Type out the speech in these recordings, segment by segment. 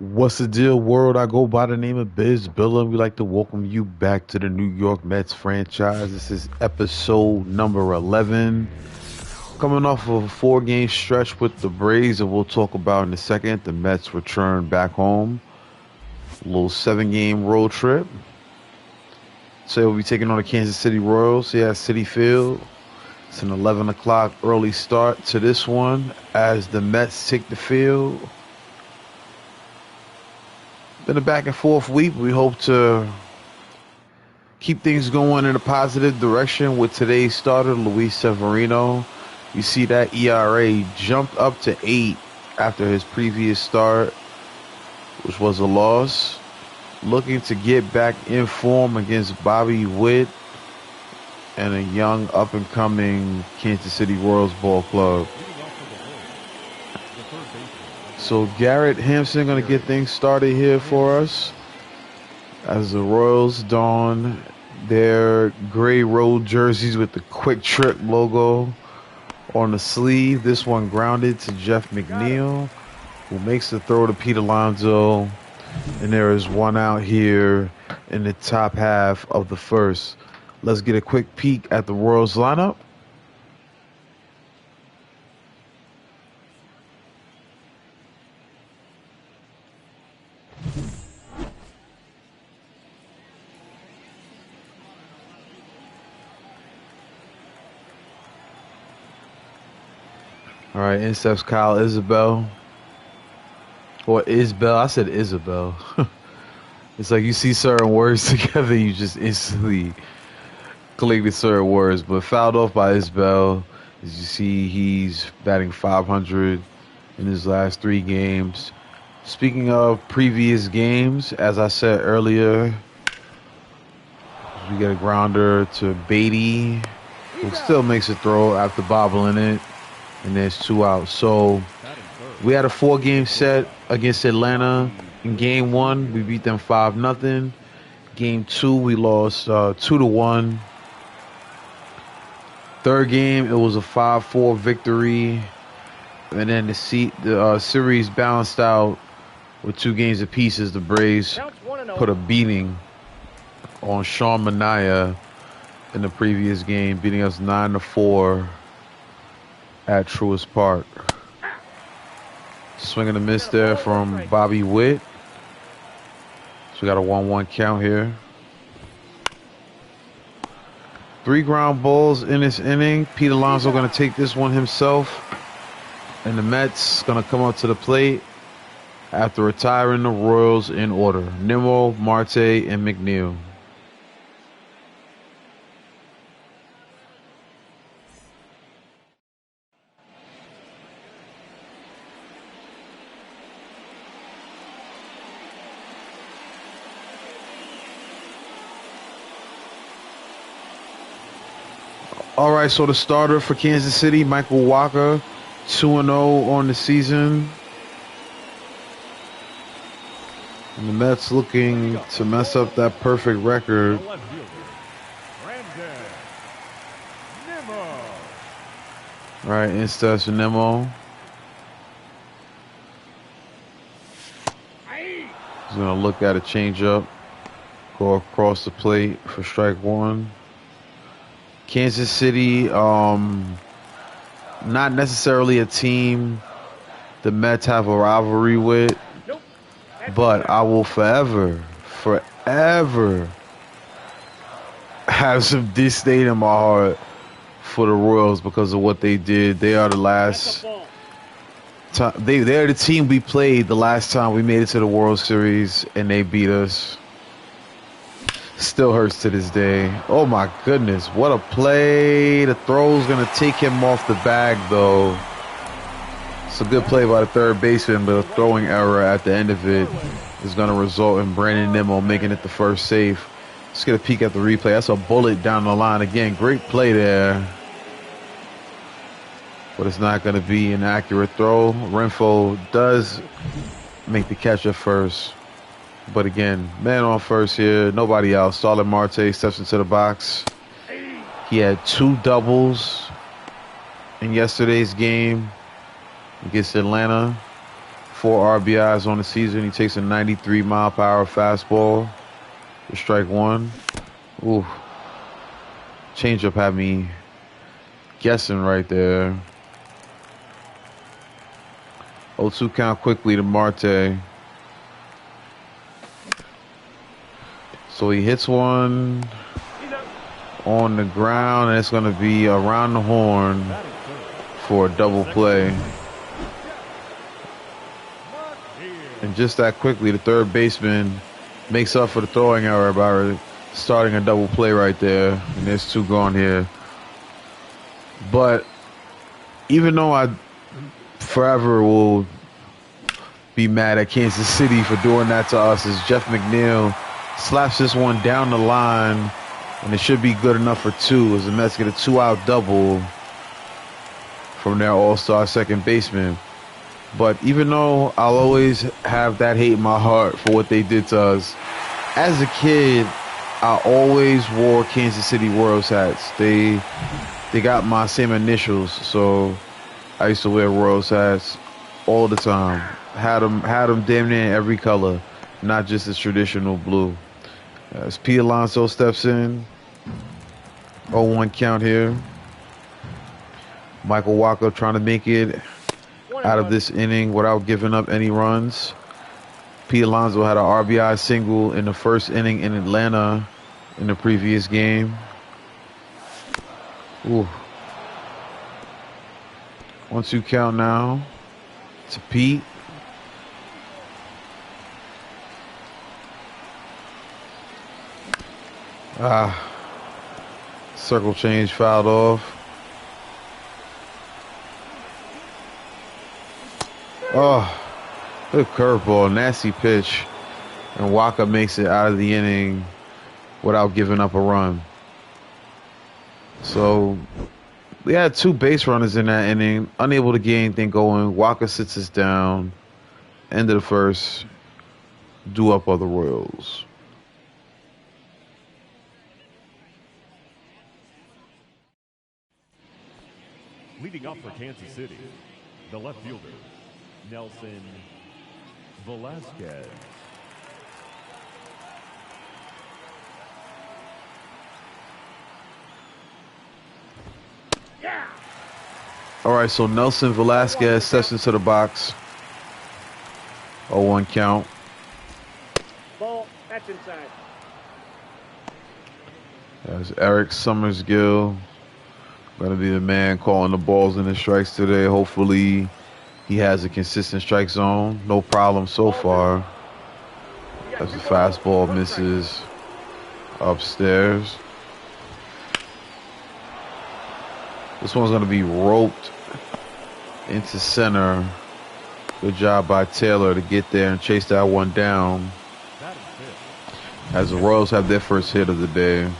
What's the deal, world? I go by the name of Beisbol, and we like to welcome you back to the New York Mets franchise. This is episode number 11. Coming off of a four-game stretch with the Braves, and we'll talk about in a second. The Mets return back home. A little seven-game road trip. So we'll be taking on the Kansas City Royals here at Citi Field. It's an 11 o'clock early start to this one as the Mets take the field. Been a back and forth week. We hope to keep things going in a positive direction with today's starter, Luis Severino. You see that ERA jumped up to 8 after his previous start, which was a loss. Looking to get back in form against Bobby Witt and a young up-and-coming Kansas City Royals ball club. So Garrett Hampson going to get things started here for us as the Royals don their gray road jerseys with the Quick Trip logo on the sleeve. This one grounded to Jeff McNeil, who makes the throw to Pete Alonso. And there is one out here in the top half of the first. Let's get a quick peek at the Royals lineup. All right, in steps Kyle Isabel. Or Isbell. I said Isabel. It's like you see certain words together, you just instantly click the certain words. But fouled off by Isbell. As you see, he's batting .500 in his last 3 games. Speaking of previous games, as I said earlier, we get a grounder to Beatty, who still makes a throw after bobbling it. And there's 2 outs. So we had a 4-game set against Atlanta. In game 1, we beat them 5-0. Game 2, we lost 2-1. Third game, it was a 5-4 victory. And then the series balanced out with 2 games apiece as the Braves put a beating on Sean Manaea in the previous game, beating us 9-4 at Truist Park. Swing and a miss there from Bobby Witt. So we got a 1-1 count here. 3 ground balls in this inning. Pete Alonso going to take this one himself. And the Mets going to come up to the plate after retiring the Royals in order. Nimmo, Marte, and McNeil. All right, so the starter for Kansas City, Michael Wacha, 2-0 on the season. And the Mets looking to mess up that perfect record. All right, instead of Nimmo. He's going to look at a changeup, go across the plate for strike 1. Kansas City, not necessarily a team the Mets have a rivalry with, but I will forever have some disdain in my heart for the Royals because of what they did. They are the last time, they're the team we played the last time we made it to the World Series, and they beat us. Still hurts to this day. Oh my goodness, what a play. The throw's going to take him off the bag though. It's a good play by the third baseman, but a throwing error at the end of it is going to result in Brandon Nimmo making it the first save. Let's get a peek at the replay. That's a bullet down the line again. Great play there. But it's not going to be an accurate throw. Renfroe does make the catch at first. But again, man on first here, nobody out. Starling Marte steps into the box. He had 2 doubles in yesterday's game against Atlanta. 4 RBIs on the season. He takes a 93-mile-per-hour fastball for strike one. Ooh. Changeup had me guessing right there. 0-2 count quickly to Marte. So he hits one on the ground, and it's going to be around the horn for a double play. And just that quickly, the third baseman makes up for the throwing error by starting a double play right there. And there's 2 gone here. But even though I forever will be mad at Kansas City for doing that to us, as Jeff McNeil slaps this one down the line, and it should be good enough for 2 as the Mets get a 2-out double from their all-star second baseman. But even though I'll always have that hate in my heart for what they did to us, as a kid, I always wore Kansas City Royals hats. They got my same initials, so I used to wear Royals hats all the time. Had them damn near every color, not just the traditional blue. As Pete Alonso steps in, 0-1 count here. Michael Wacha trying to make it out of this inning without giving up any runs. Pete Alonso had an RBI single in the first inning in Atlanta in the previous game. Ooh. 1-2 count now to Pete. Circle change fouled off. Oh, good curveball, nasty pitch. And Wacha makes it out of the inning without giving up a run. So we had 2 base runners in that inning, unable to get anything going. Wacha sits us down. End of the first. Due up are the Royals. Leading off for Kansas City, the left fielder, Nelson Velasquez. Yeah. All right, so Nelson Velasquez steps into the box. 0-1 count. Ball, that's inside. There's Eric Summersgill. Going to be the man calling the balls and the strikes today. Hopefully he has a consistent strike zone. No problem so far. As the fastball misses upstairs. This one's going to be roped into center. Good job by Taylor to get there and chase that one down. As the Royals have their first hit of the day.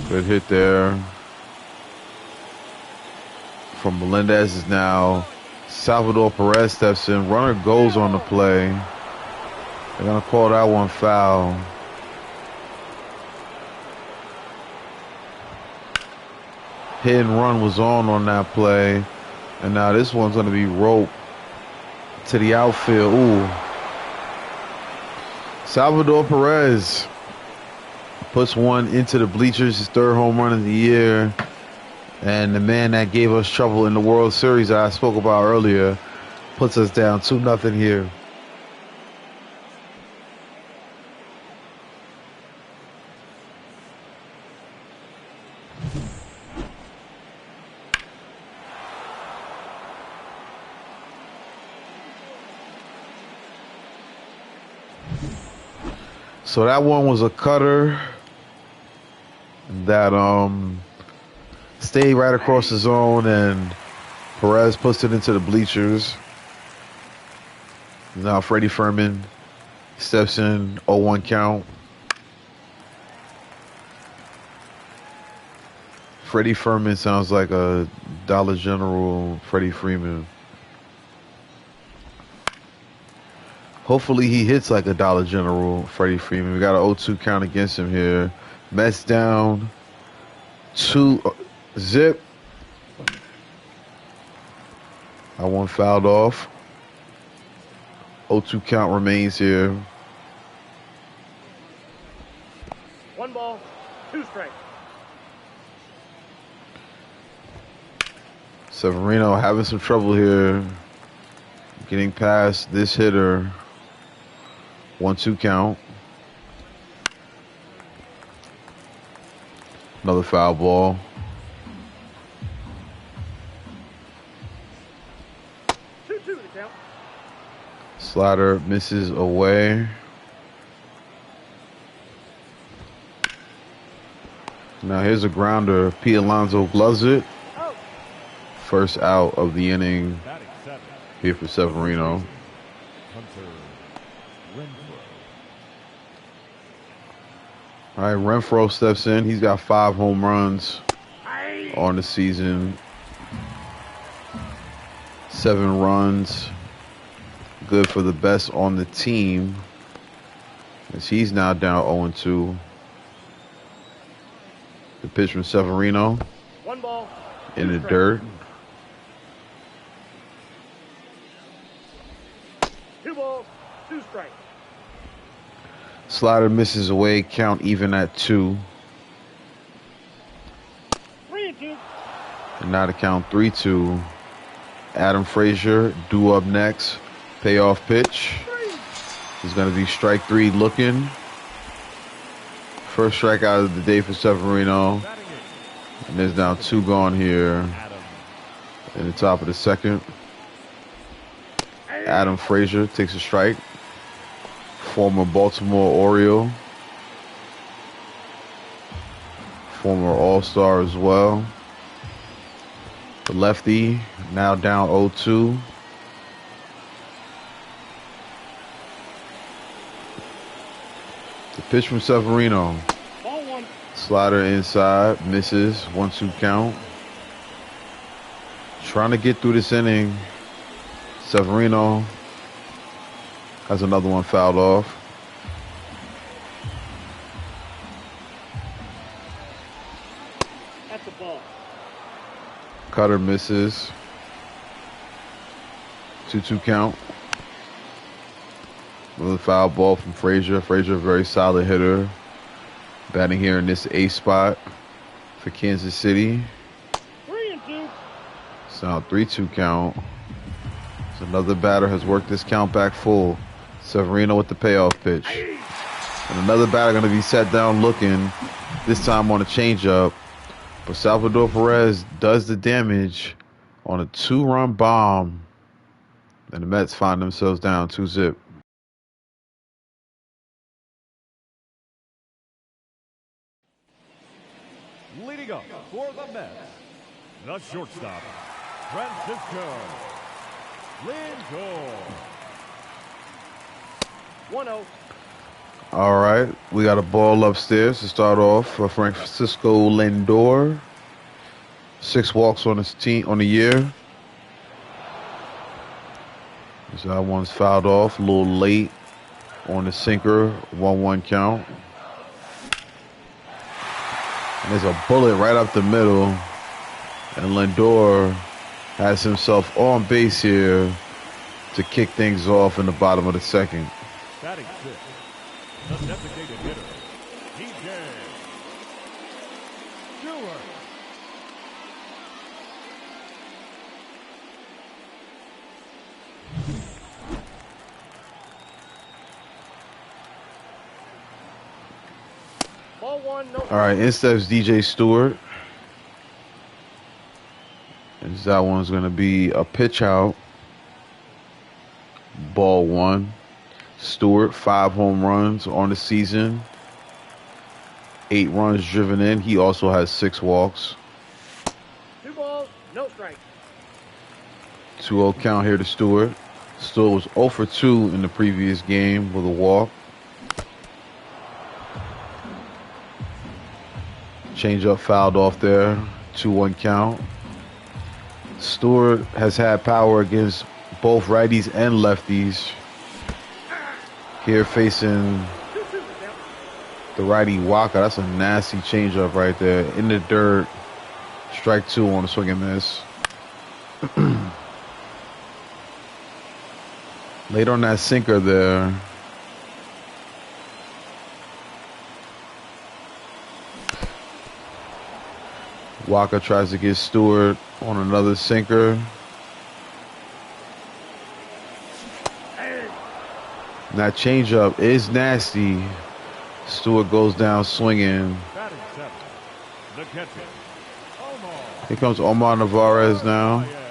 Good hit there from Melendez. Is now Salvador Perez steps in. Runner goes on the play. They're going to call that one foul. Hit and run was on that play. And now this one's going to be roped to the outfield. Ooh. Salvador Perez puts one into the bleachers, his 3rd home run of the year. And the man that gave us trouble in the World Series I spoke about earlier puts us down 2-0 here. So that one was a cutter that stayed right across the zone, and Perez puts it into the bleachers. Now Freddie Fermin steps in, 0-1 count. Freddie Fermin sounds like a Dollar General Freddie Freeman. Hopefully he hits like a Dollar General Freddie Freeman. We got an 0-2 count against him here. Mets down 2-0. That one fouled off. 0-2 count remains here. 1 ball, 2 strikes. Severino having some trouble here. Getting past this hitter. 1-2 count. Another foul ball. 2-2 to count. Slider misses away. Now here's a grounder. Pete Alonso gloves it. Out. First out of the inning Batting 7. here for Severino. Hunter Renfroe. All right, Renfroe steps in. He's got 5 home runs on the season. 7 runs. Good for the best on the team. As he's now down 0-2. The pitch from Severino 1 ball, in 2 the strikes. dirt. 2 balls, 2 strikes. Slider misses away. Count even at 2. 3-2. And now to count 3-2. Adam Frazier due up next. Payoff pitch. He's going to be strike 3 looking. First strikeout of the day for Severino. Batting 8. And there's now 2 gone here Adam. in the top of the second. Adam Frazier takes a strike. Former Baltimore Oriole. Former All-Star as well. The lefty now down 0-2. The pitch from Severino. Ball 1. Slider inside, misses, 1-2 count. Trying to get through this inning. Severino has another one fouled off. That's a ball. Cutter misses. 2-2 count. Another foul ball from Frazier. Frazier, a very solid hitter. Batting here in this A spot for Kansas City. 3-2. It's now 3-2 count. So another batter has worked this count back full. Severino with the payoff pitch. And another batter going to be set down looking, this time on a changeup. But Salvador Perez does the damage on a 2-run bomb. And the Mets find themselves down 2-0. Leading up for the Mets, the shortstop, Francisco Lindor. 1-0. All right, we got a ball upstairs to start off for Francisco Lindor. 6 walks on his team on the year. So that one's fouled off a little late on the sinker. 1-1 count. And there's a bullet right up the middle. And Lindor has himself on base here to kick things off in the bottom of the second. Batting 6, the designated hitter, DJ Stewart. Ball 1, no. All right, instead is DJ Stewart. And that one's going to be a pitch out. Ball 1. Stewart, 5 home runs on the season. 8 runs driven in. He also has 6 walks. 2 balls, no strikes. 2-0 count here to Stewart. Stewart was 0 for 2 in the previous game with a walk. Changeup fouled off there. 2-1 count. Stewart has had power against both righties and lefties. Here facing the righty Waka. That's a nasty changeup right there. In the dirt. Strike 2 on a swing and miss. Late on that sinker there. Walker tries to get Stewart on another sinker. And that changeup is nasty. Stewart goes down swinging. Batting seventh, the catcher, Omar. Here comes Omar Narvaez now. Narvaez.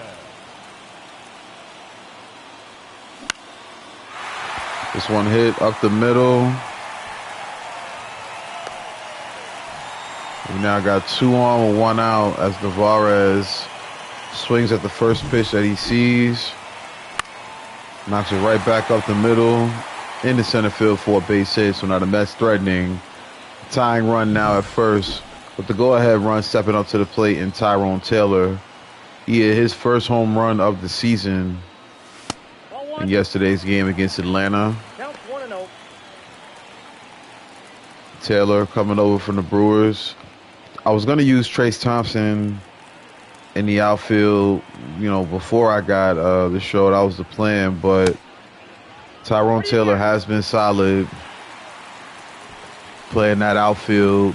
This one hit up the middle. We now got 2 on with 1 out as Narvaez swings at the first pitch that he sees. Knocks it right back up the middle into center field for a base hit. So now the Mets threatening. Tying run now at first. With the go-ahead run stepping up to the plate in Tyrone Taylor. He hit his first home run of the season in yesterday's game against Atlanta. Counts 1-0. Taylor coming over from the Brewers. I was going to use Trace Thompson in the outfield, you know, before I got the show. That was the plan, but Tyrone Taylor has been solid playing that outfield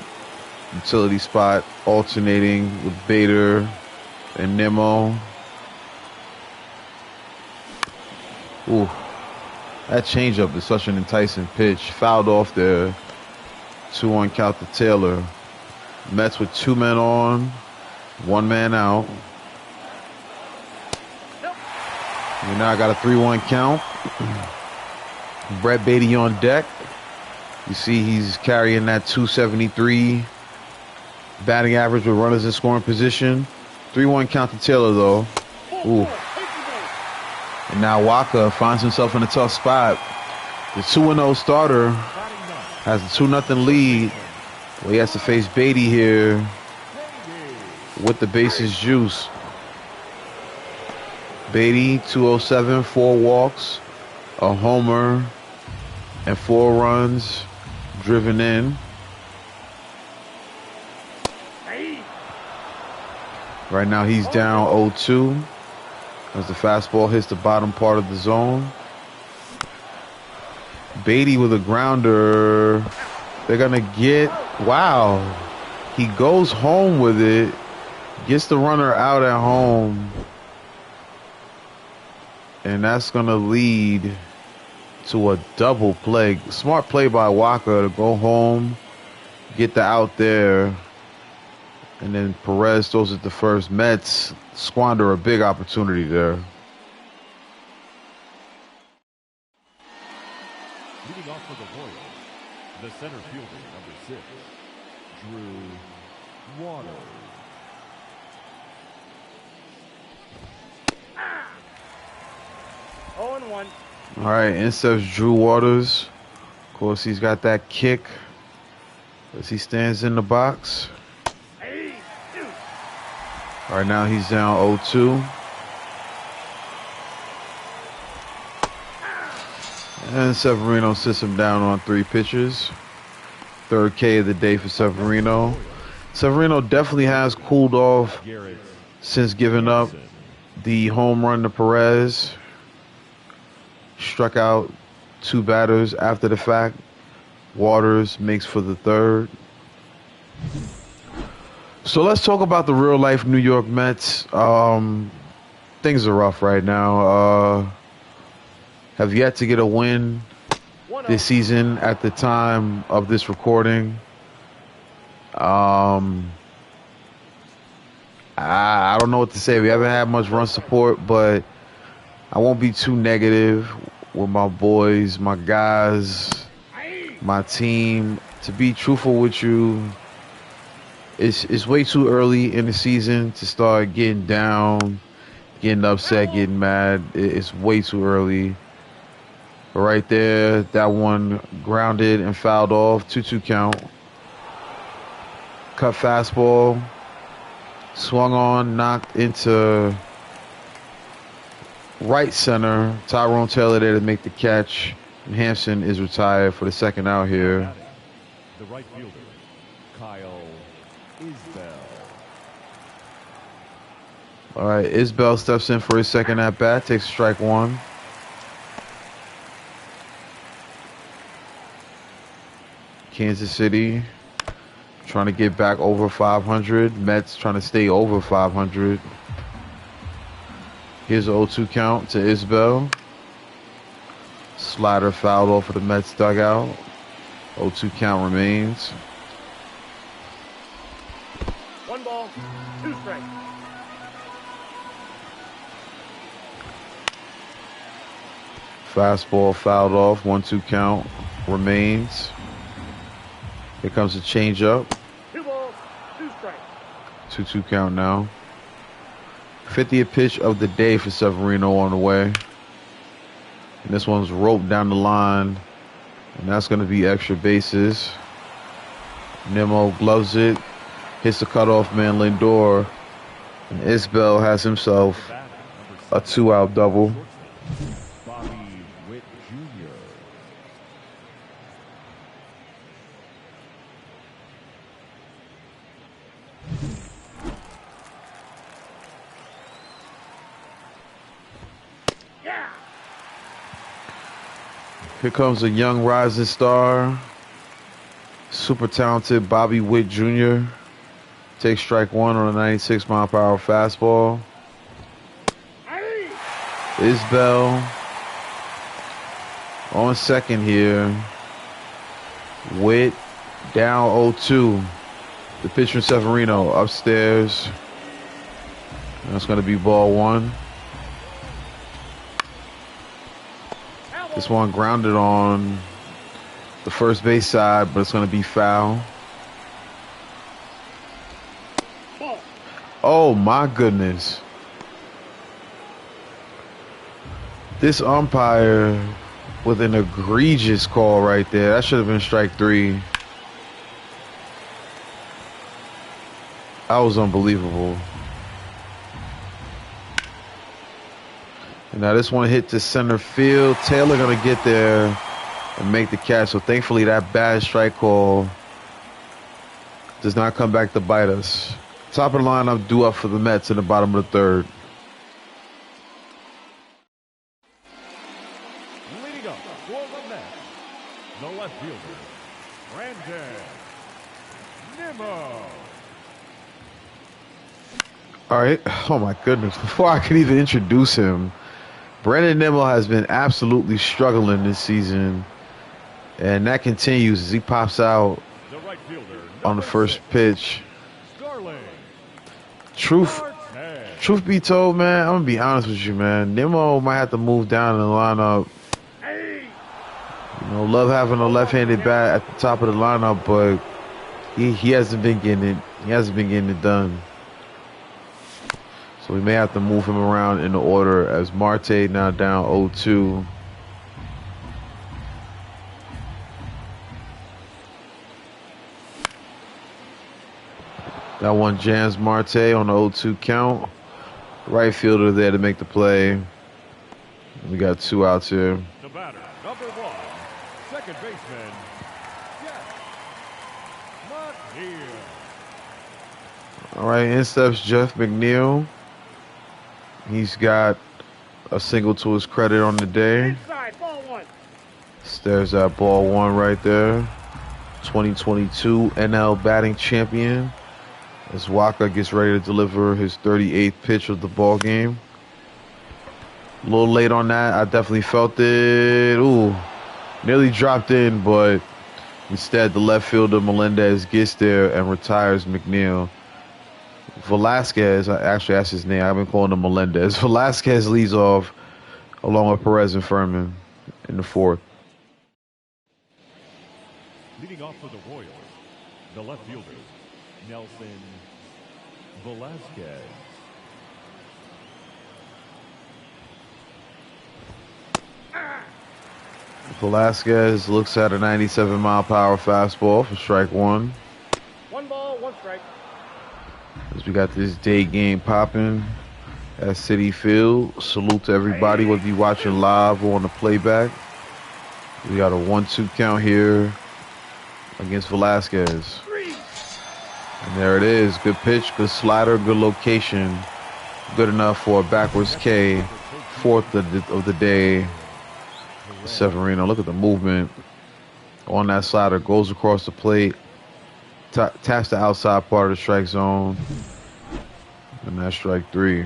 utility spot, alternating with Bader and Nimmo. Ooh, that changeup is such an enticing pitch. Fouled off there. 2-1 count to Taylor. Mets with 2 men on, 1 man out. We now got a 3-1 count. Brett Beatty on deck. You see he's carrying that 273 batting average with runners in scoring position. 3-1 count to Taylor though. Ooh. And now Walker finds himself in a tough spot. The 2-0 starter has a 2-0 lead. Well, he has to face Beatty here with the bases juice. Beatty, 207, 4 walks, a homer, and 4 runs driven in. Right now he's down 0-2 as the fastball hits the bottom part of the zone. Beatty with a grounder. They're going to get, wow. He goes home with it. Gets the runner out at home. And that's going to lead to a double play. Smart play by Walker to go home, get the out there. And then Perez throws it to first. Mets squander a big opportunity there. Leading off for the Royals, the center fielder, number 6, Drew Waters. Oh, and 1. All right, instead Drew Waters. Of course, he's got that kick as he stands in the box. Right now, he's down 0-2. And Severino sits him down on 3 pitches. 3rd K of the day for Severino. Severino definitely has cooled off since giving up the home run to Perez. Struck out 2 batters after the fact. Waters makes for the 3rd. So let's talk about the real life New York Mets. Things are rough right now. Have yet to get a win this season at the time of this recording. I don't know what to say. We haven't had much run support, but I won't be too negative with my boys, my guys, my team. To be truthful with you, it's way too early in the season to start getting down, getting upset, getting mad. It's way too early. But right there, that one grounded and fouled off. 2-2 count. Cut fastball. Swung on, knocked into right center. Tyrone Taylor there to make the catch. And Hampson is retired for the 2nd out here. The right fielder, Kyle Isbell. All right, Isbell steps in for his 2nd at bat, takes strike 1. Kansas City trying to get back over 500. Mets trying to stay over 500. Here's an 0-2 count to Isbell. Slider fouled off of the Mets dugout. 0-2 count remains. 1 ball, 2 strikes. Fastball fouled off. 1-2 count remains. Here comes the changeup. 2 balls, 2 strikes. 2-2 count now. 50th pitch of the day for Severino on the way. And this one's roped down the line. And that's going to be extra bases. Nimmo gloves it. Hits the cutoff man Lindor. And Isbell has himself a 2-out double. Here comes a young rising star. Super talented Bobby Witt Jr. Takes strike 1 on a 96-mile-per-hour fastball. Isbell on second here. Witt down 0-2. The pitch from Severino upstairs. That's going to be ball 1. This one grounded on the first base side, but it's going to be foul. Oh, my goodness. This umpire with an egregious call right there. That should have been strike 3. That was unbelievable. And now this one hit to center field. Taylor going to get there and make the catch. So thankfully that bad strike call does not come back to bite us. Top of the lineup due up for the Mets in the bottom of the 3rd. Leading up for the Mets, the left fielder, Brandon Nimmo. All right. Oh, my goodness. Before I could even introduce him, Brandon Nimmo has been absolutely struggling this season. And that continues as he pops out Right fielder, on the first pitch. Starling. Truth be told, man, I'm going to be honest with you, man. Nimmo might have to move down in the lineup. You know, love having a left-handed bat at the top of the lineup, but he hasn't been getting it. He hasn't been getting it done. So we may have to move him around in the order as Marte now down 0-2. That one jams Marte on the 0-2 count. Right fielder there to make the play. We got 2 outs here. The batter, number 1, second baseman, Jeff McNeil. All right, in steps Jeff McNeil. He's got a single to his credit on the day. Inside, ball 1. There's that ball 1 right there. 2022 NL batting champion. As Waka gets ready to deliver his 38th pitch of the ball game. A little late on that. I definitely felt it. Ooh, nearly dropped in, but instead the left fielder Melendez gets there and retires McNeil. Velasquez, actually that's his name. I've been calling him Melendez. Velasquez leads off along with Perez and Furman in the 4th. Leading off for the Royals, the left fielder, Nelson Velasquez. Velasquez looks at a 97-mile-per-hour fastball for strike 1. 1 ball, 1 strike. As we got this day game popping at Citi Field. Salute to everybody, whether you watching live or on the playback. We got a 1-2 count here against Velasquez. And there it is. Good pitch, good slider, good location. Good enough for a backwards K. 4th of the day. Severino, look at the movement on that slider, goes across the plate, taps the outside part of the strike zone, and that's strike 3.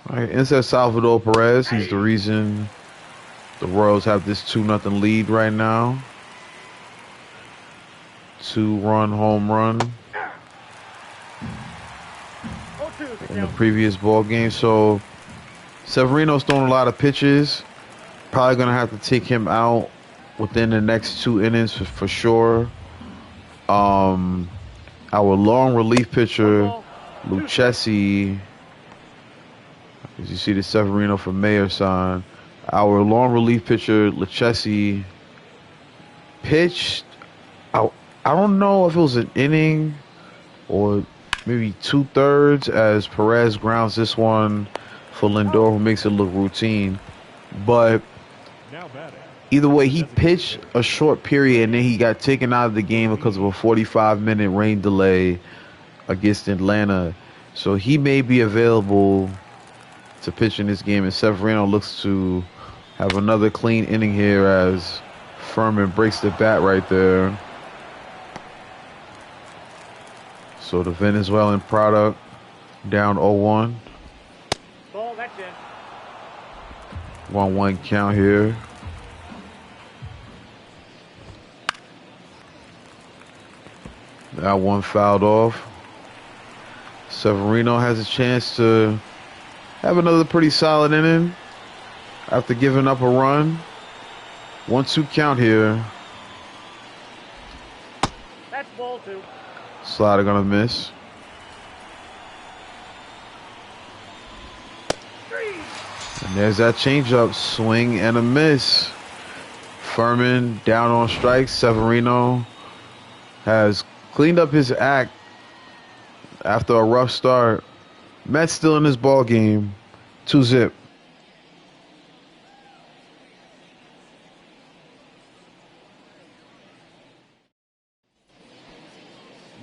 All right, inside Salvador Perez. He's the reason the Royals have this 2-0 lead right now. 2-run home run in the previous ball game. So Severino's throwing a lot of pitches. Probably going to have to take him out within the next 2 innings for sure. Our long relief pitcher, Lucchesi, as you see the Severino for Mayor sign, our long relief pitcher, Lucchesi, pitched, I don't know if it was an inning or maybe 2/3 as Perez grounds this one for Lindor, who makes it look routine. But either way, he pitched a short period and then he got taken out of the game because of a 45-minute rain delay against Atlanta. So he may be available to pitch in this game, and Severino looks to have another clean inning here as Furman breaks the bat right there. So the Venezuelan product down 0-1. Ball, that's in. 1-1 count here. That one fouled off. Severino has a chance to have another pretty solid inning after giving up a run. 1-2 count here. That's ball 2. Slider gonna miss. And there's that changeup, swing and a miss. Furman down on strikes. Severino has cleaned up his act after a rough start. Mets still in this ball game. 2-0.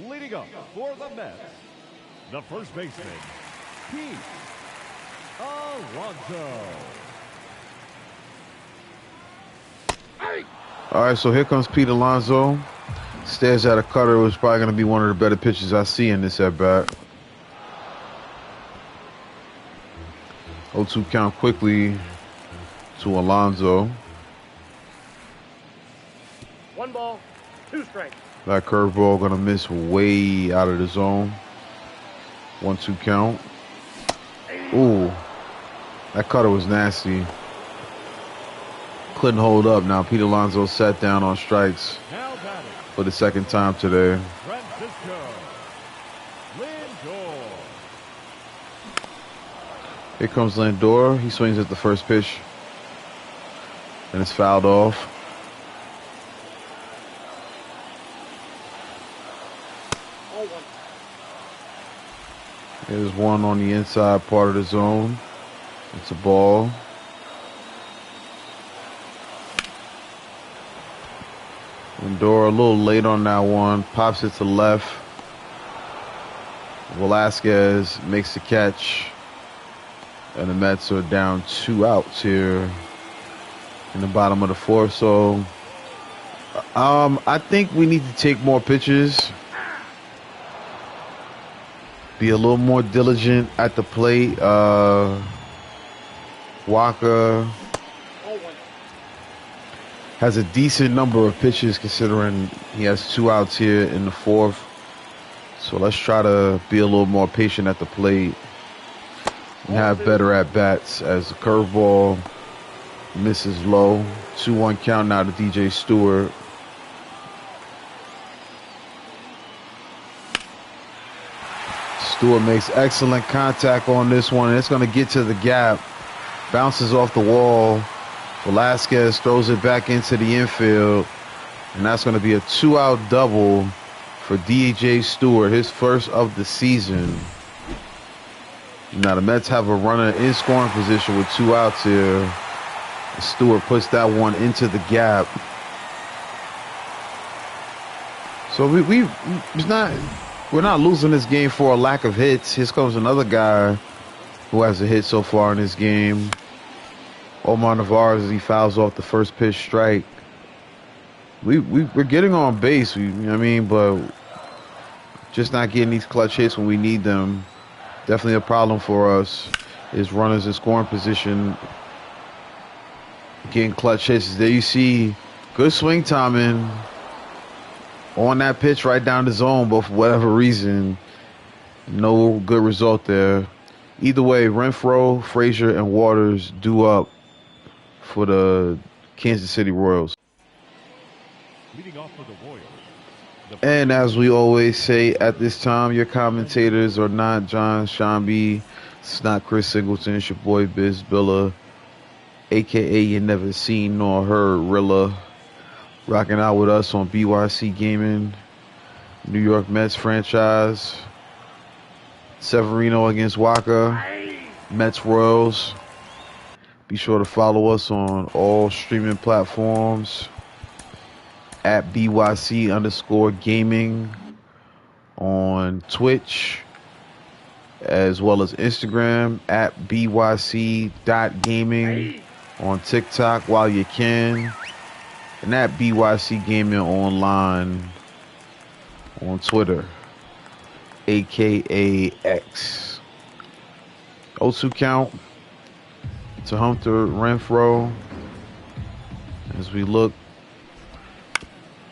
Leading up for the Mets, the first baseman, Pete Alonso. All right, so here comes Pete Alonso. Stares at a cutter, which is probably going to be one of the better pitches I see in this at-bat. 0-2 count quickly to Alonso. 1 ball, 2 strikes. That curveball going to miss way out of the zone. 1-2 count. Ooh, that cutter was nasty. Couldn't hold up. Now Pete Alonso sat down on strikes for the second time today. Francisco Lindor. Here comes Lindor. He swings at the first pitch, and it's fouled off. Ball 1. There's one on the inside part of the zone. It's a ball. Lindor a little late on that one. Pops it to left. Velasquez makes the catch. And the Mets are down 2 outs here in the bottom of the 4th. So I think we need to take more pitches. Be a little more diligent at the plate. Walker has a decent number of pitches considering he has 2 outs here in the 4th. So let's try to be a little more patient at the plate and have better at-bats as the curveball misses low. 2-1 count now to DJ Stewart. Stewart makes excellent contact on this one, and it's going to get to the gap. Bounces off the wall. Velasquez throws it back into the infield, and that's going to be a 2-out double for DJ Stewart, his first of the season. Now the Mets have a runner in scoring position with 2 outs here. Stewart puts that one into the gap. So we're not losing this game for a lack of hits. Here comes another guy who has a hit so far in this game. Omar Narvaez, as he fouls off the first pitch strike we're getting on base. You know what I mean, but just not getting these clutch hits when we need them. Definitely a problem for us. Is runners in scoring position getting clutch hits. There you see good swing timing on that pitch right down the zone, but for whatever reason, no good result there. Either way, Renfroe, Frazier, and Waters due up for the Kansas City Royals. Leading off for the Royals. And as we always say at this time, your commentators are not John Shambi, it's not Chris Singleton, it's your boy Bizbilla, a.k.a. you never seen nor heard Rilla, rocking out with us on BYC Gaming, New York Mets franchise, Severino against Waka, Mets Royals. Be sure to follow us on all streaming platforms at BYC_gaming on Twitch, as well as Instagram at BYC.gaming on TikTok while you can, and at BYC Gaming Online on Twitter, aka X. 0-2 count to Hunter Renfroe as we look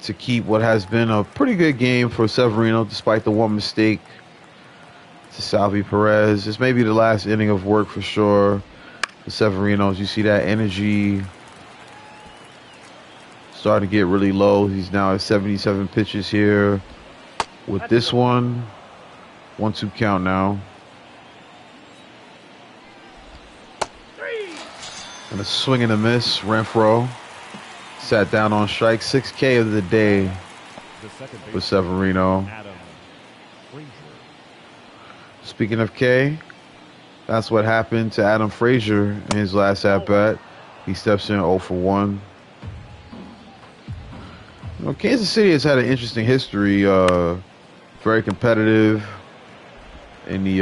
to keep what has been a pretty good game for Severino despite the one mistake to Salvi Perez. This may be the last inning of work for sure for Severino. As you see that energy starting to get really low. He's now at 77 pitches here with this one. 1-2 count now. And a swing and a miss. Renfroe sat down on strike. 6K of the day for Severino. Speaking of K, that's what happened to Adam Frazier in his last at-bat. He steps in 0 for 1. You know, Kansas City has had an interesting history. Very competitive in the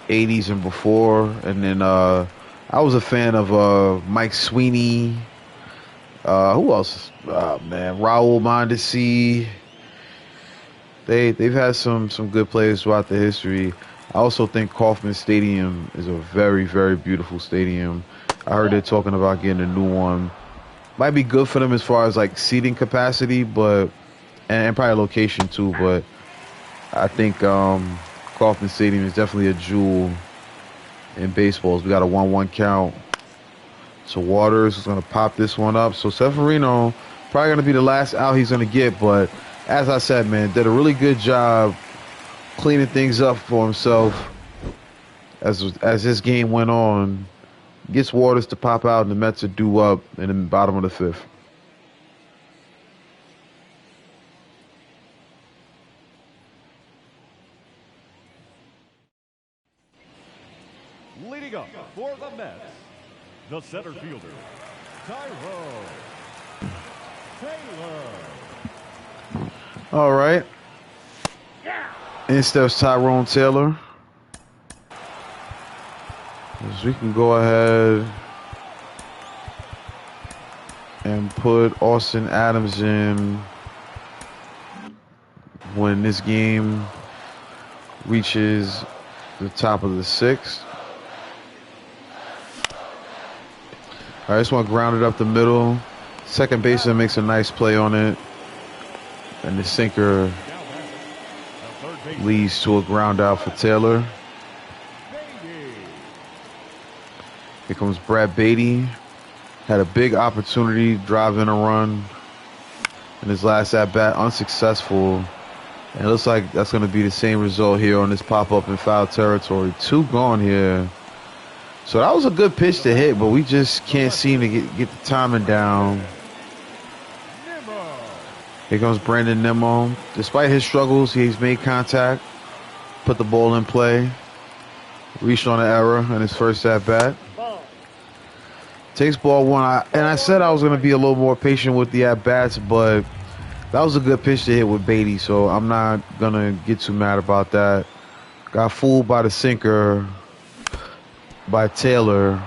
80s and before. And then I was a fan of Mike Sweeney. Who else? Man, Raul Mondesi. They've had some good players throughout the history. I also think Kauffman Stadium is a very, very beautiful stadium. I heard they're talking about getting a new one. Might be good for them as far as like seating capacity, but and probably location too. But I think Kauffman Stadium is definitely a jewel in baseball. We got a 1-1 count. So Waters is going to pop this one up. So Severino probably going to be the last out he's going to get. But as I said, man, did a really good job cleaning things up for himself as this game went on. Gets Waters to pop out, and the Mets are due up in the bottom of the fifth. Leading up for the Mets, the center fielder, Tyrone Taylor. All right. In steps Tyrone Taylor. As we can go ahead and put Austin Adams in when this game reaches the top of the sixth. All right, this one grounded up the middle. Second baseman makes a nice play on it. And the sinker leads to a ground out for Taylor. Here comes Brad Beatty. Had a big opportunity, driving a run in his last at-bat, unsuccessful. And it looks like that's going to be the same result here on this pop-up in foul territory. 2 gone here. So that was a good pitch to hit, but we just can't seem to get the timing down. Here comes Brandon Nimmo. Despite his struggles, he's made contact, put the ball in play, reached on an error in his first at-bat. Takes ball 1. I said I was going to be a little more patient with the at-bats, but that was a good pitch to hit with Beatty, so I'm not going to get too mad about that. Got fooled by the sinker by Taylor.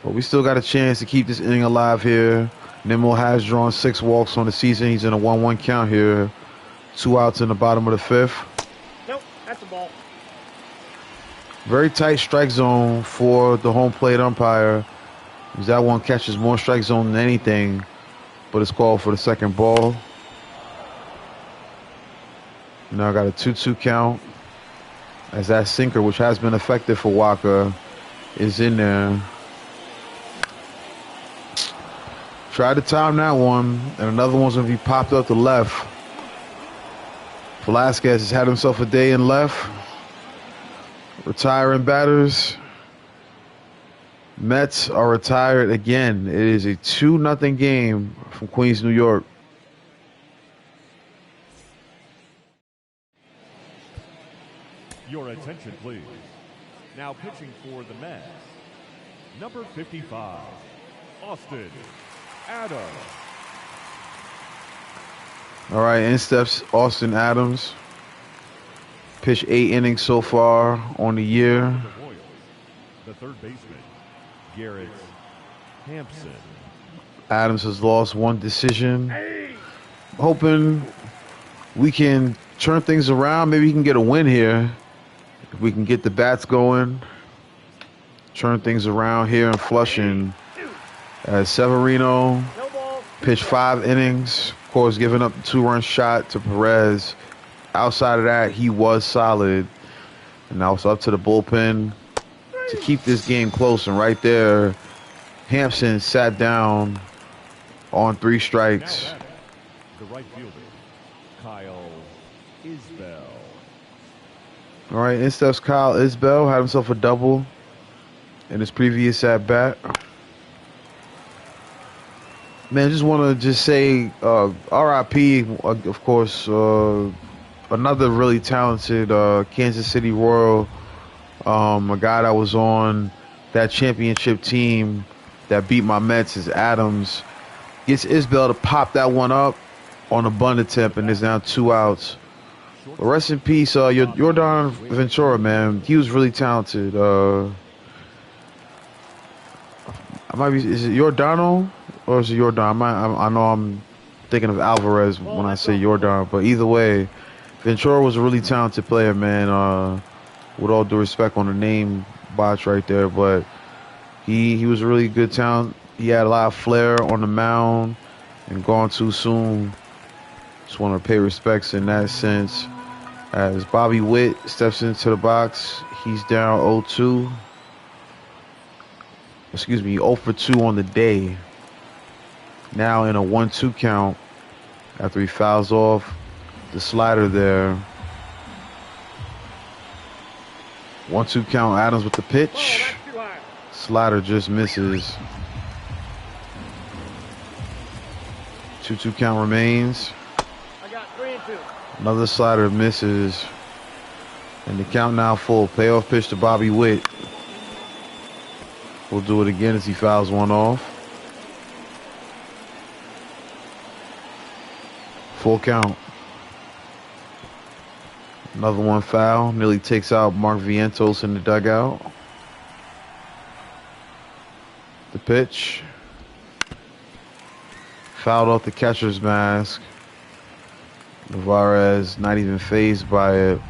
But we still got a chance to keep this inning alive here. Nimmo has drawn 6 walks on the season. He's in a 1-1 count here. 2 outs in the bottom of the 5th. Nope, that's a ball. Very tight strike zone for the home plate umpire. That one catches more strike zone than anything, but it's called for the second ball. Now I got a 2-2 count as that sinker, which has been effective for Walker, is in there. Tried to time that one, and another one's going to be popped up to left. Velasquez has had himself a day in left. Retiring batters. Mets are retired again. It is a 2-0 game from Queens, New York. Your attention, please. Now pitching for the Mets, number 55, Austin Adams. All right, in steps Austin Adams. Pitched 8 innings so far on the year. The Royals, the third baseman, Garrett Hampson. Adams has lost 1 decision. Hoping we can turn things around. Maybe he can get a win here. If we can get the bats going. Turn things around here in Flushing. As Severino pitched 5 innings. Of course, giving up the 2-run shot to Perez. Outside of that, he was solid. And now it's up to the bullpen to keep this game close. And right there, Hampson sat down on 3 strikes. The right fielder, Kyle Isbell. All right, in steps Kyle Isbell. Had himself a double in his previous at-bat. Man, just want to say R.I.P., of course, another really talented Kansas City Royal, a guy that was on that championship team that beat my Mets is Adams. Gets Isbell to pop that one up on a bunt attempt, and there's now 2 outs. But rest in peace, Yordan Ventura, man. He was really talented. Is it Giordano or is it Yordan? I know I'm thinking of Alvarez when I say Yordan, but either way, Ventura was a really talented player, man. With all due respect on the name botch right there, but he was a really good talent. He had a lot of flair on the mound and gone too soon. Just want to pay respects in that sense. As Bobby Witt steps into the box, he's down 0-2. Excuse me, 0 for 2 on the day. Now in a 1-2 count after he fouls off the slider there. 1-2 count, Adams with the pitch. Slider just misses. 2-2 count remains. I got 3 and 2. Another slider misses. And the count now full. Payoff pitch to Bobby Witt. We'll do it again as he fouls one off. Full count. Another one foul. Nearly takes out Mark Vientos in the dugout. The pitch. Fouled off the catcher's mask. Navarez not even fazed by it.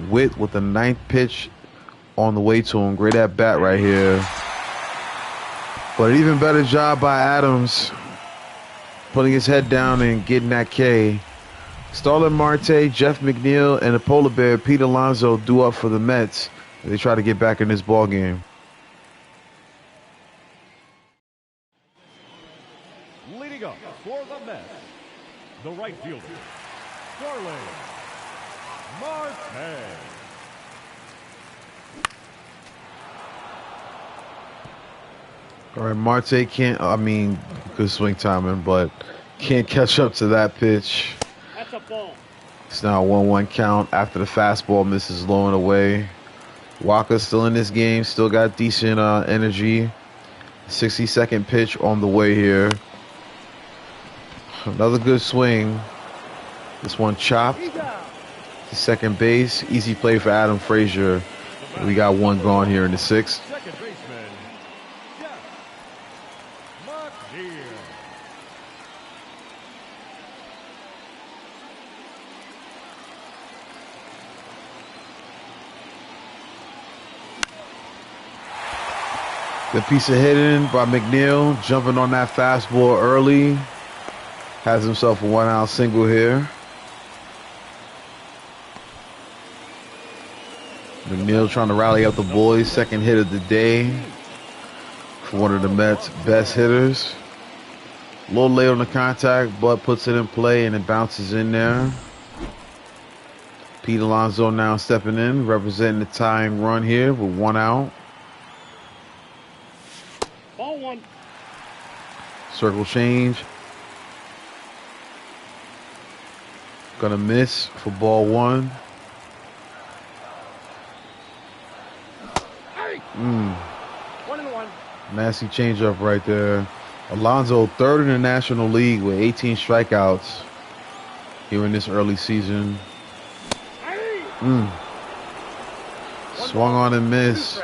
Witt with the 9th pitch on the way to him. Great at bat right here. But an even better job by Adams putting his head down and getting that K. Starlin Marte, Jeff McNeil, and the polar bear Pete Alonso due up for the Mets as they try to get back in this ball game. Leading up for the Mets, the right fielder, Starlin Marte. All right, Marte good swing timing, but can't catch up to that pitch. That's a ball. It's now a 1-1 count after the fastball misses low and away. Walker still in this game, still got decent energy. 62nd pitch on the way here. Another good swing. This one chopped to second base. Easy play for Adam Frazier. We got one gone here in the 6th. Second baseman, Jeff McNeil. Good piece of hitting by McNeil, jumping on that fastball early. Has himself a 1-out single here. McNeil trying to rally up the boys. Second hit of the day for one of the Mets' best hitters. A little late on the contact, but puts it in play and it bounces in there. Pete Alonso now stepping in, representing the tying run here with 1 out. Ball 1. Circle change. Gonna miss for ball 1. 1-1. Nasty changeup right there. Alonso third in the National League with 18 strikeouts here in this early season. Swung on and missed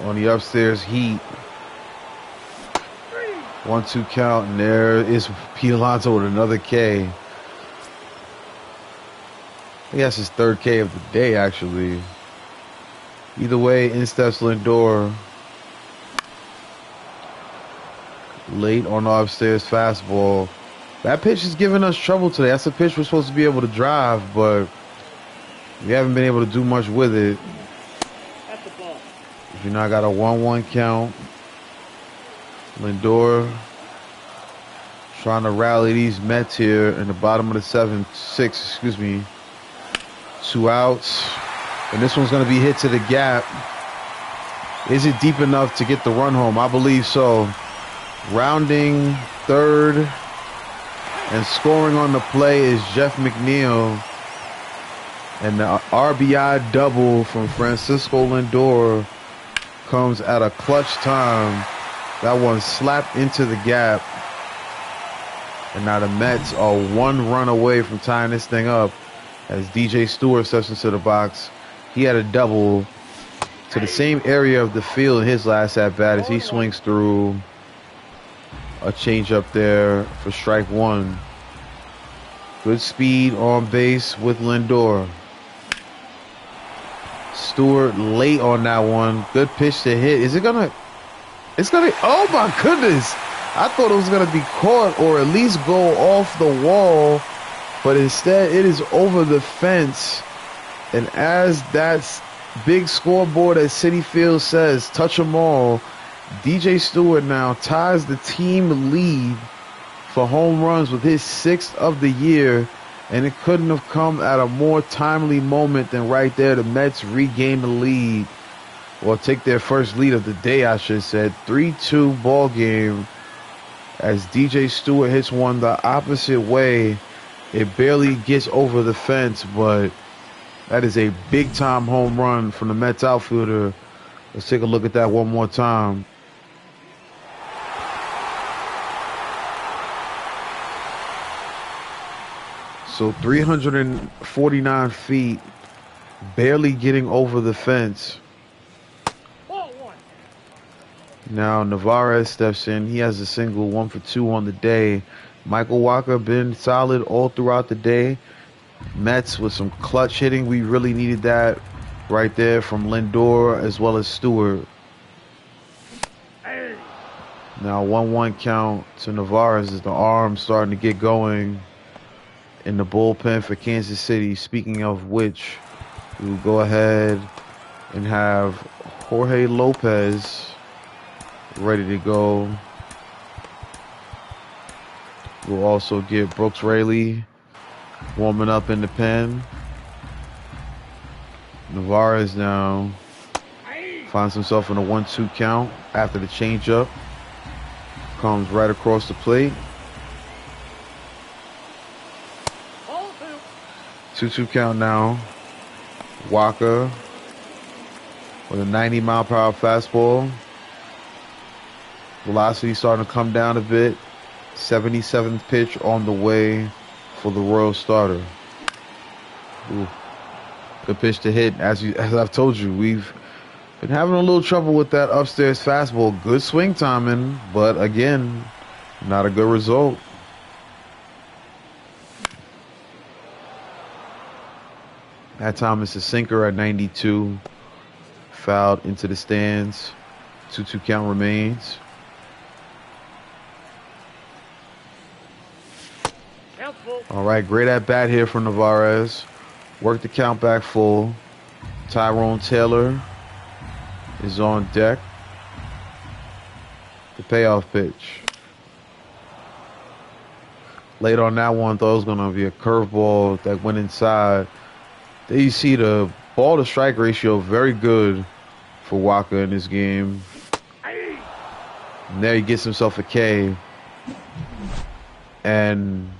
on the upstairs heat. 1-2 count, and there is Pete Alonso with another K. I think that's his 3rd K of the day, actually. Either way, in steps Lindor. Late on the upstairs fastball. That pitch is giving us trouble today. That's a pitch we're supposed to be able to drive, but we haven't been able to do much with it. That's the ball. You know, I got a 1-1 count. Lindor trying to rally these Mets here in the bottom of the 6, 2 outs. And this one's going to be hit to the gap. Is it deep enough to get the run home? I believe so. Rounding third and scoring on the play is Jeff McNeil. And the RBI double from Francisco Lindor comes at a clutch time. That one slapped into the gap. And now the Mets are 1 run away from tying this thing up as DJ Stewart steps into the box. He had a double to the same area of the field in his last at-bat as he swings through a changeup there for strike 1. Good speed on base with Lindor. Stewart late on that one. Good pitch to hit. Is it gonna? It's gonna. Oh my goodness! I thought it was gonna be caught or at least go off the wall, but instead it is over the fence. And as that big scoreboard at Citi Field says, touch them all, DJ Stewart now ties the team lead for home runs with his 6th of the year, and it couldn't have come at a more timely moment than right there. The Mets regain the lead, or take their first lead of the day, I should say. 3-2 ball game as DJ Stewart hits one the opposite way. It barely gets over the fence, but that is a big-time home run from the Mets outfielder. Let's take a look at that one more time. So 349 feet, barely getting over the fence. Ball 1. Now Navarez steps in. He has a single, 1 for 2 on the day. Michael Walker been solid all throughout the day. Mets with some clutch hitting. We really needed that right there from Lindor as well as Stewart. Now 1-1 count to Navarez as the arm starting to get going in the bullpen for Kansas City. Speaking of which, we'll go ahead and have Jorge Lopez ready to go. We'll also get Brooks Raley warming up in the pen. Navarez now finds himself in a 1-2 count after the changeup. Comes right across the plate. 2-2 count now. Walker with a 90-mile-per-hour fastball. Velocity starting to come down a bit. 77th pitch on the way for the Royal starter. Ooh. Good pitch to hit. As I've told you, we've been having a little trouble with that upstairs fastball. Good swing timing, but again, not a good result. That time it's a sinker at 92. Fouled into the stands. 2-2 count remains. Count full. All right, great at bat here from Navarez. Work the count back full. Tyrone Taylor is on deck. The payoff pitch. Late on that one, thought it was going to be a curveball that went inside. There you see the ball to strike ratio very good for Walker in this game. And there he gets himself a K. And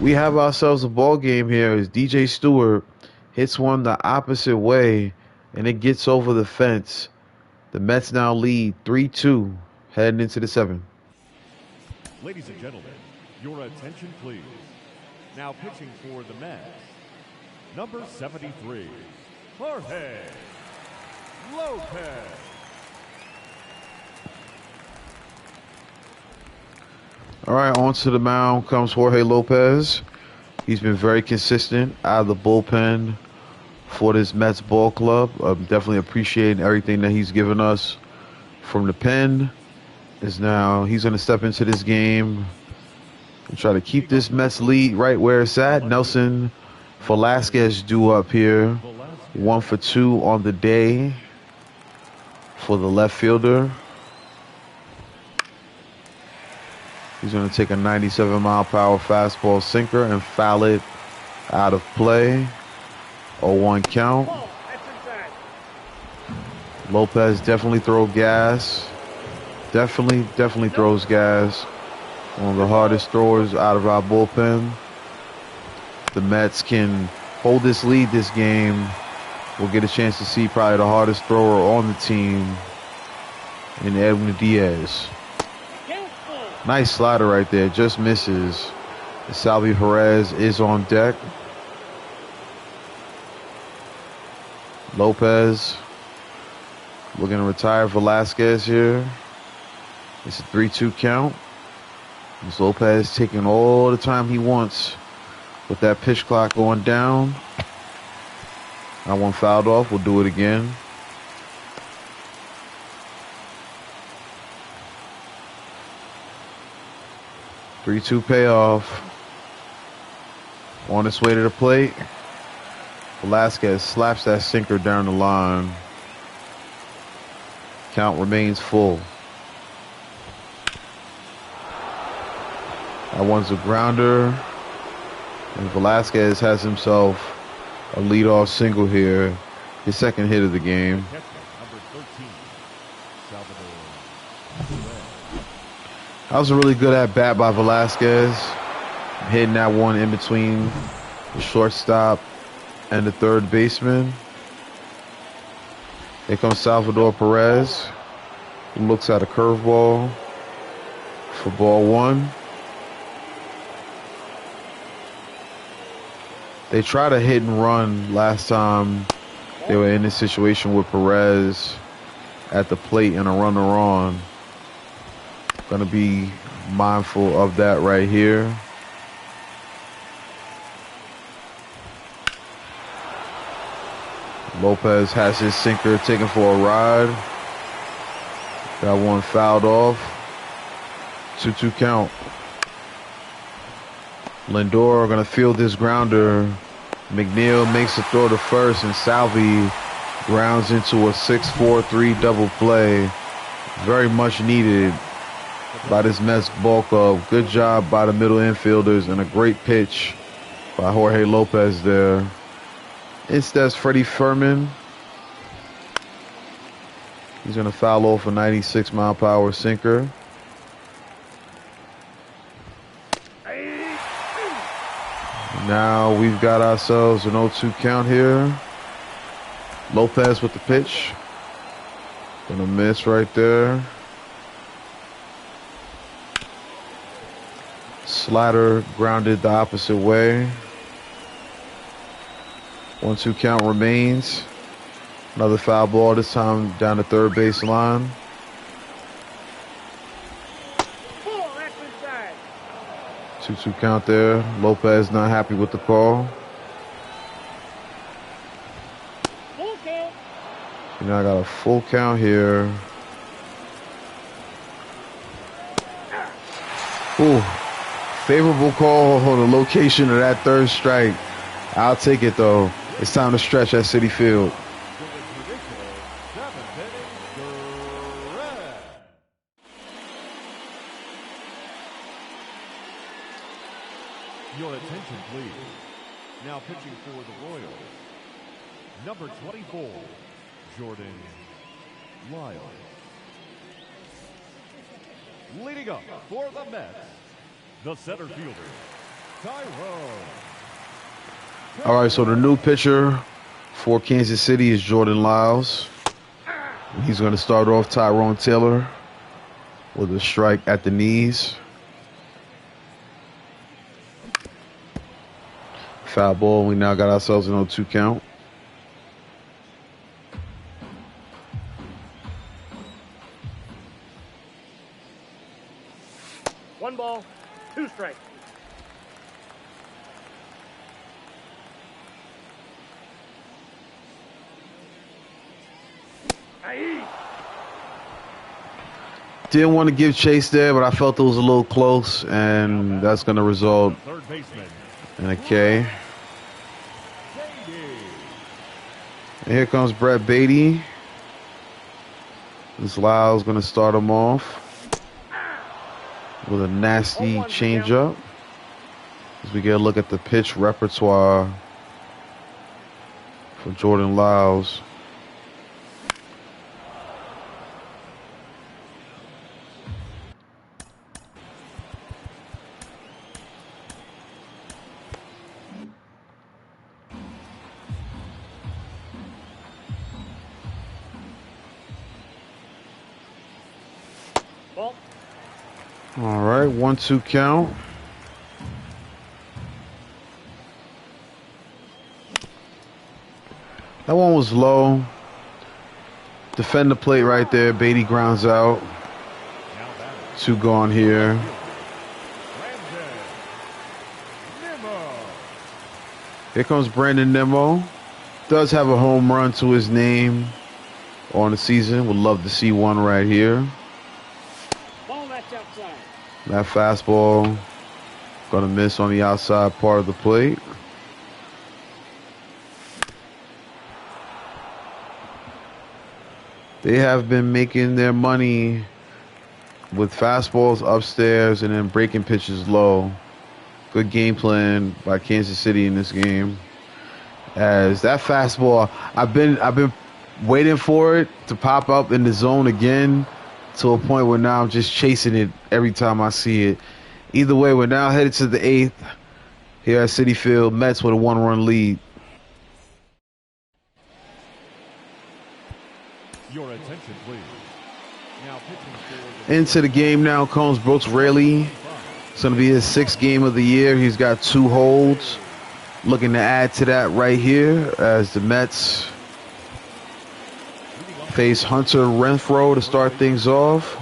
we have ourselves a ball game here as DJ Stewart hits one the opposite way and it gets over the fence. The Mets now lead 3-2 heading into the 7th. Ladies and gentlemen, your attention please. Now pitching for the Mets, number 73, Jorge Lopez. All right, on to the mound comes Jorge Lopez. He's been very consistent out of the bullpen for this Mets ball club. I'm definitely appreciating everything that he's given us from the pen. He's going to step into this game and try to keep this Mets lead right where it's at. Nelson Velasquez due up here. 1 for 2 on the day for the left fielder. He's going to take a 97-mile-per-hour fastball sinker and foul it out of play. 0-1 count. Ball. That's inside. Lopez definitely throws gas. Definitely throws gas. One of the hardest throwers out of our bullpen. The Mets can hold this lead this game. We'll get a chance to see probably the hardest thrower on the team in Edwin Diaz. Count full. Nice slider right there. Just misses. Salvi Perez is on deck. Lopez looking to retire Velasquez here. It's a 3-2 count. This Lopez taking all the time he wants with that pitch clock going down. That one fouled off. We'll do it again. Three-two payoff. On its way to the plate. Velasquez slaps that sinker down the line. Count remains full. That one's a grounder. And Velasquez has himself a leadoff single here. His second hit of the game. Catcher, number 13, Salvador. That was a really good at bat by Velasquez. Hitting that one in between the shortstop and the third baseman. Here comes Salvador Perez, who looks at a curveball for ball 1. They tried a hit and run last time they were in this situation with Perez at the plate and a runner on. Gonna be mindful of that right here. Lopez has his sinker taken for a ride. That one fouled off. 2-2 count. Lindor going to field this grounder. McNeil makes the throw to first, and Salvi grounds into a 6-4-3 double play. Very much needed by this Mets ball club. Good job by the middle infielders, and a great pitch by Jorge Lopez there. Instead, Freddie Fermin. He's going to foul off a 96-mile-per-hour sinker. Now we've got ourselves an 0-2 count here. Lopez with the pitch. Gonna miss right there. Slider grounded the opposite way. 1-2 count remains. Another foul ball, this time down the third base line. Ball. That's inside. 2-2 count there. Lopez not happy with the call. Full count. You know, I got a full count here Ooh, favorable call on the location of that third strike. I'll take it, though. It's time to stretch at City Field. Your attention, please. Now pitching for the Royals, number 24, Jordan Lyles. Leading up for the Mets, the center fielder, Tyrone. All right, so the new pitcher for Kansas City is Jordan Lyles. He's going to start off Tyrone Taylor with a strike at the knees. Foul ball. We now got ourselves an 0-2 count. One ball, two strikes. Aye. Didn't want to give chase there, but I felt it was a little close, and that's going to result Third baseman, in a K. And here comes Brett Beatty. This Lyles going to start him off with a nasty changeup. As we get a look at the pitch repertoire for Jordan Lyles. Ball. All right, 1-2 count. That one was low. Defend the plate right there. Beatty grounds out. Two gone here. Here comes Brandon Nimmo. Does have a home run to his name on the season. Would love to see one right here. Ball, that's outside. That fastball gonna miss on the outside part of the plate. They have been making their money with fastballs upstairs and then breaking pitches low. Good game plan by Kansas City in this game. As that fastball, I've been waiting for it to pop up in the zone again, to a point where now I'm just chasing it every time I see it. Either way, we're now headed to the 8th here at Citi Field. Mets with a 1-run lead. Your attention, please. Now pitching for Into the game now comes Brooks Raley. It's going to be his 6th game of the year. He's got 2 holds. Looking to add to that right here as the Mets face Hunter Renfroe to start things off.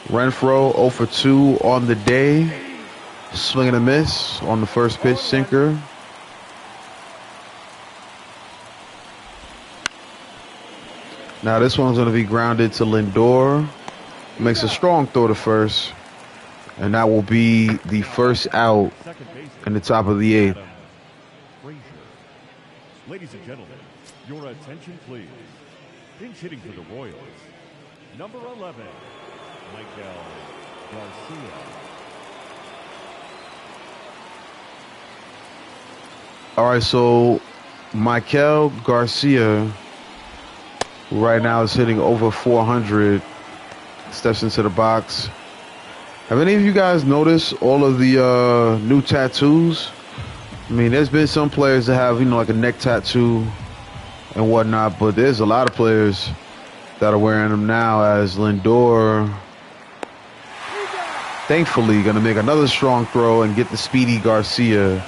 Renfroe 0 for 2 on the day. Swing and a miss on the first pitch sinker. Now this one's going to be grounded to Lindor. Makes a strong throw to first. And that will be the first out in the top of the 8th. Ladies and gentlemen, your attention, please. Pinch hitting for the Royals, number 11, Michael Garcia. All right, so Michael Garcia right now is hitting over 400. Steps into the box. Have any of you guys noticed all of the new tattoos? I mean, there's been some players that have, like a neck tattoo and whatnot, but there's a lot of players that are wearing them now, as Lindor, thankfully, going to make another strong throw and get the speedy Garcia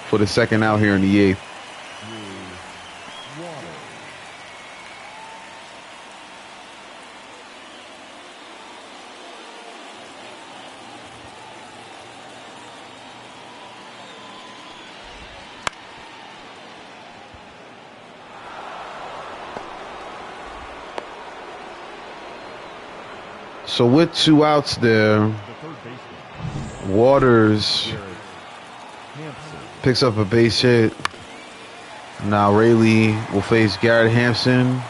for the second out here in the 8th. So with 2 outs there, The third baseman, Waters picks up a base hit. Now Rayleigh will face Garrett Hampson,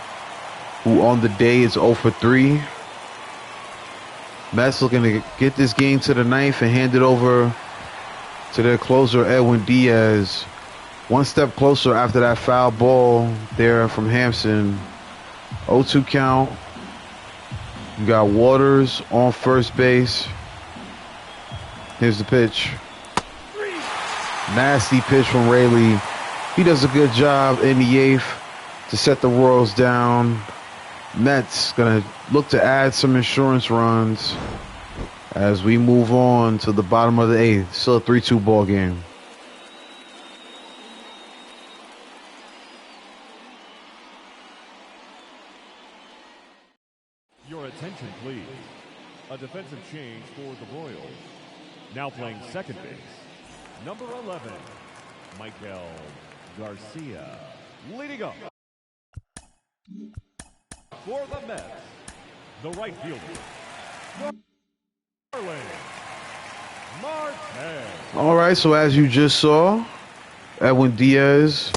who on the day is 0 for 3. Mets looking to get this game to the ninth and hand it over to their closer, Edwin Diaz. One step closer after that foul ball there from Hampson. 0-2 count. You got Waters on first base. Here's the pitch. Nasty pitch from Rayleigh. He does a good job in the eighth to set the Royals down. Mets gonna look to add some insurance runs as we move on to the bottom of the eighth. Still a 3-2 ball game. Your attention, please. A defensive change for the Royals. Now playing second base, number 11, Michael Garcia. Leading up for the Mets, the right fielder, Martin. All right, so as you just saw, Edwin Diaz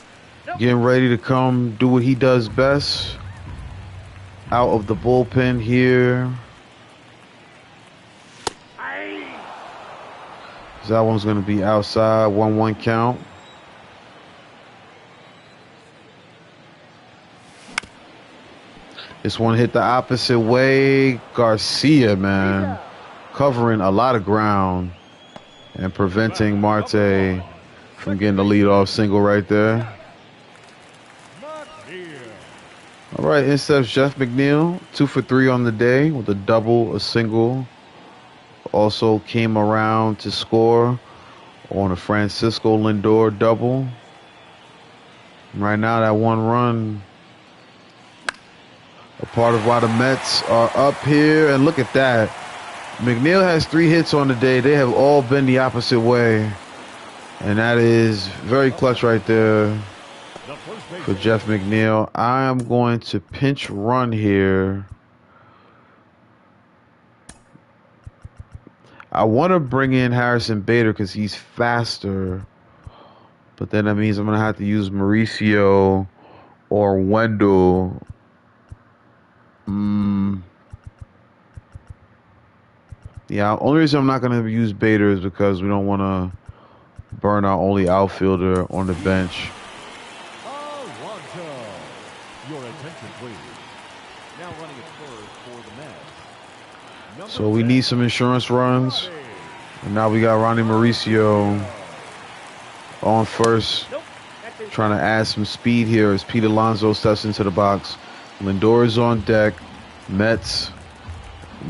getting ready to come do what he does best. Out of the bullpen here. That one's going to be outside, 1-1 count. This one hit the opposite way. Garcia, man, covering a lot of ground and preventing Marte from getting the leadoff single right there. All right, instead of Jeff McNeil, 2 for 3 on the day with a double, a single. Also came around to score on a Francisco Lindor double. Right now, that one run, a part of why the Mets are up here. And look at that. McNeil has 3 hits on the day. They have all been the opposite way. And that is very clutch right there for Jeff McNeil. I am going to pinch run here. I want to bring in Harrison Bader because he's faster. But then that means I'm going to have to use Mauricio or Wendell. Yeah, only reason I'm not going to use Bader is because we don't want to burn our only outfielder on the bench. Your attention, please. Now running at first for the Mets. So we need some insurance runs. And now we got Ronnie Mauricio on first, trying to add some speed here as Pete Alonso steps into the box. Lindor is on deck. Mets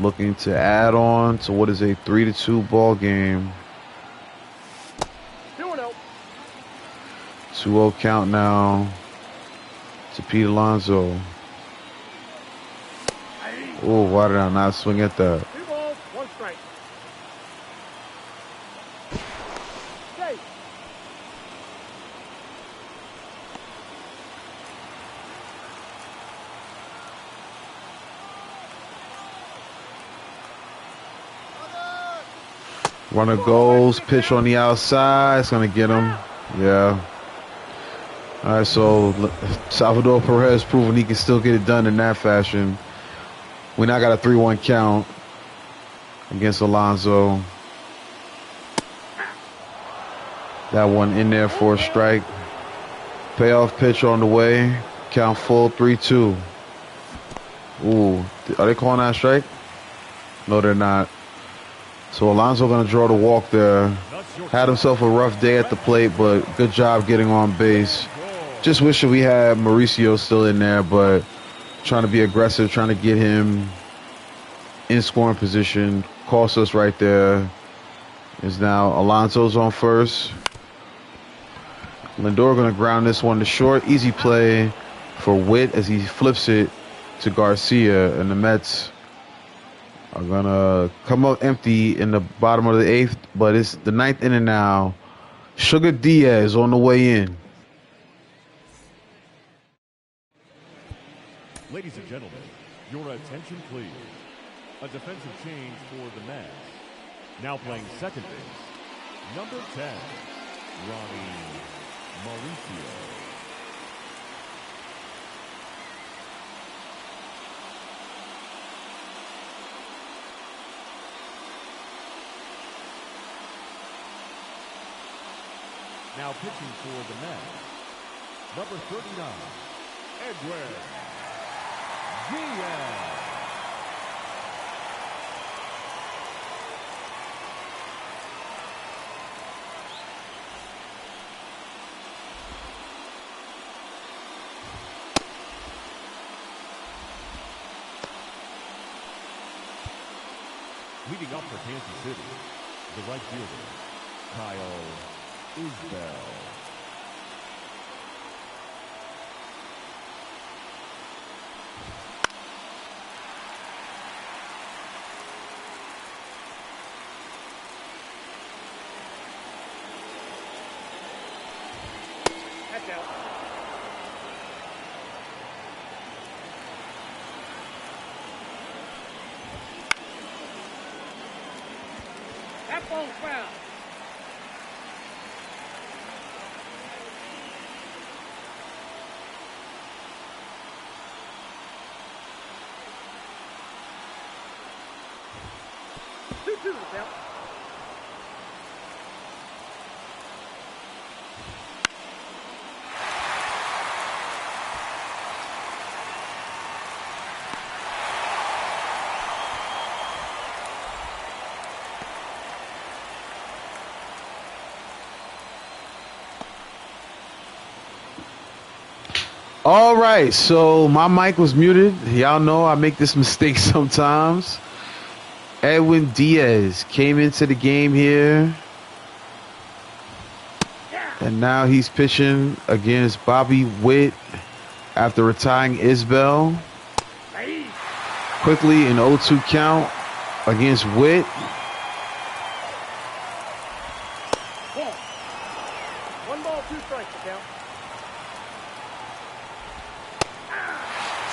looking to add on to what is a 3-2 ball game. 2-0 count now to Pete Alonso. Oh, why did I not swing at that? 2 balls, 1 strike. Hey. Runner goes, pitch on the outside. It's going to get him. Yeah. All right, so Salvador Perez proving he can still get it done in that fashion. We now got a 3-1 count against Alonso. That one in there for a strike. Payoff pitch on the way. Count full, 3-2. Ooh, are they calling that a strike? No, they're not. So Alonso going to draw the walk there. Had himself a rough day at the plate, but good job getting on base. Just wishing we had Mauricio still in there, but trying to be aggressive, trying to get him in scoring position. Cost us right there. Is now Alonso's on first. Lindor going to ground this one to short. Easy play for Witt as he flips it to Garcia. And the Mets are going to come up empty in the bottom of the eighth. But it's the ninth inning now. Sugar Diaz on the way in. Ladies and gentlemen, your attention, please. A defensive change for the Mets. Now playing second base, number 10, Ronnie Mauricio. Now pitching for the Mets, number 39, Edwin Diaz. Leading up for Kansas City, the right fielder, Kyle Isbell. That's out. That ball's foul. Two is out. All right, so my mic was muted. Y'all know I make this mistake sometimes. Edwin Diaz came into the game here. And now he's pitching against Bobby Witt after retiring Isbell. Quickly an 0-2 count against Witt. One ball, two strikes, count.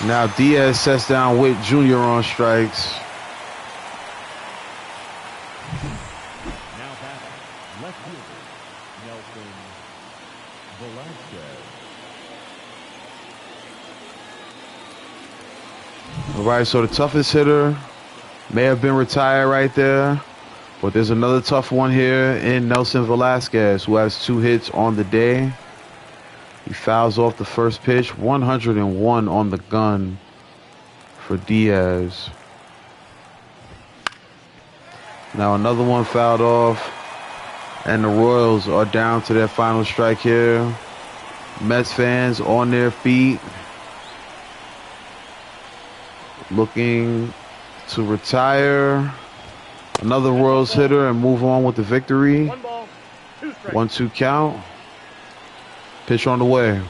Now Diaz sets down Witt Jr. on strikes. Now batting, left fielder, Nelson Velasquez. All right, so the toughest hitter may have been retired right there, but there's another tough one here in Nelson Velasquez, who has 2 hits on the day. He fouls off the first pitch, 101 on the gun for Diaz. Now another one fouled off, and the Royals are down to their final strike here. Mets fans on their feet, looking to retire another Royals hitter and move on with the victory. One ball, two strikes. 1-2 count. Pitch on the way.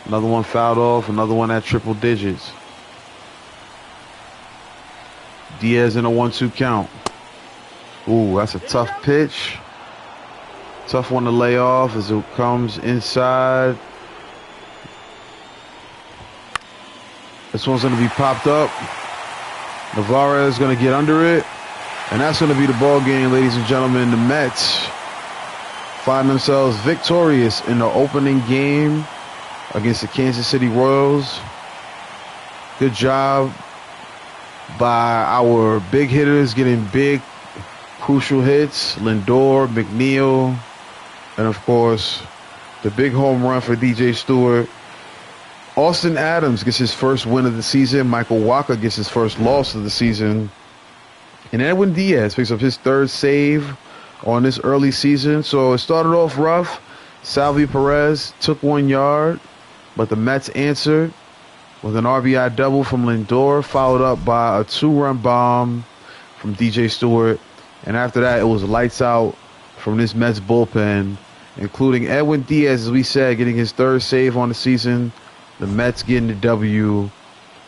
Another one fouled off. Another one at triple digits. Diaz in a 1-2 count. Ooh, that's a tough pitch. Tough one to lay off as it comes inside. This one's going to be popped up. Navarre is going to get under it. And that's going to be the ball game, ladies and gentlemen. The Mets find themselves victorious in the opening game against the Kansas City Royals. Good job by our big hitters getting big, crucial hits. Lindor, McNeil, and of course, the big home run for DJ Stewart. Austin Adams gets his first win of the season. Michael Wacha gets his first loss of the season. And Edwin Diaz picks up his 3rd save on this early season. So it started off rough. Salvi Perez took 1 yard, but the Mets answered with an RBI double from Lindor, followed up by a 2-run bomb from DJ Stewart. And after that, it was lights out from this Mets bullpen, including Edwin Diaz, as we said, getting his 3rd save on the season. The Mets getting the W.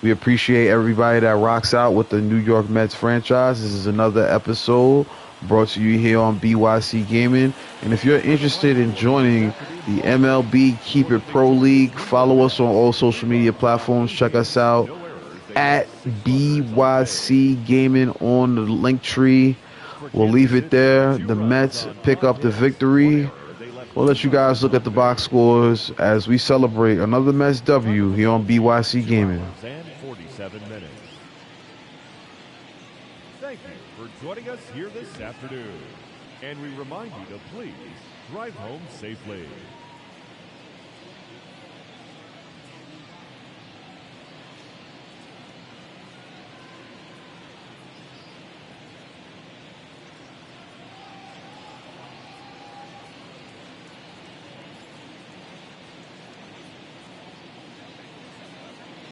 We appreciate everybody that rocks out with the New York Mets franchise. This is another episode brought to you here on BYC Gaming. And if you're interested in joining the MLB Keep It Pro League, follow us on all social media platforms. Check us out at BYC Gaming on the link tree. We'll leave it there. The Mets pick up the victory. We'll let you guys look at the box scores as we celebrate another Mets W here on BYC Gaming. And 47 minutes. Thank you for joining us here this afternoon. And we remind you to please drive home safely.